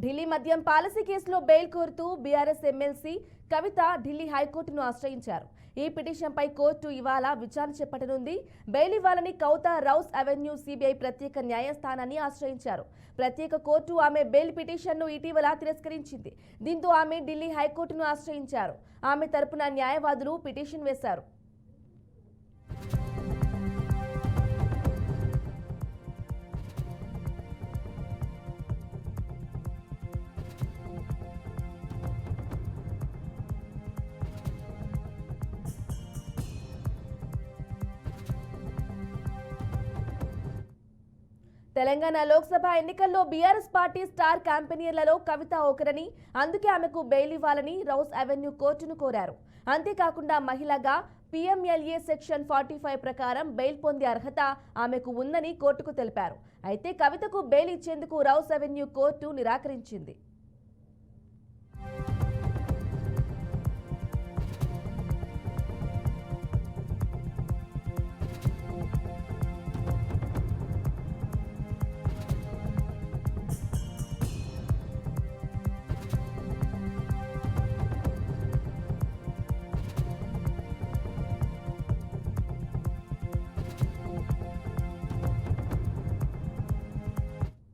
ఢిల్లీ మద్యం పాలసీ కేసులో బెయిల్ కోరుతూ బీఆర్ఎస్ ఎమ్మెల్సీ కవిత ఢిల్లీ హైకోర్టును ఆశ్రయించారు. ఈ పిటిషన్పై కోర్టు ఇవాళ విచారణ చేపట్టనుంది. బెయిల్ ఇవ్వాలని కవిత రౌస్ అవెన్యూ సిబిఐ ప్రత్యేక న్యాయస్థానాన్ని ఆశ్రయించారు. ప్రత్యేక కోర్టు ఆమె బెయిల్ పిటిషన్ను ఇటీవల తిరస్కరించింది. దీంతో ఆమె ఢిల్లీ హైకోర్టును ఆశ్రయించారు. ఆమె తరపున న్యాయవాదులు పిటిషన్ వేశారు. తెలంగాణ లోక్సభ ఎన్నికల్లో బీఆర్ఎస్ పార్టీ స్టార్ క్యాంపెయినర్లలో కవిత ఒకరని, అందుకే ఆమెకు బెయిల్ ఇవ్వాలని రౌస్ అవెన్యూ కోర్టును కోరారు. అంతేకాకుండా మహిళగా పీఎంఎల్ఏ సెక్షన్ 45 ప్రకారం బెయిల్ పొందే అర్హత ఆమెకు ఉందని కోర్టుకు తెలిపారు. అయితే కవితకు బెయిల్ ఇచ్చేందుకు రౌస్ అవెన్యూ కోర్టు నిరాకరించింది.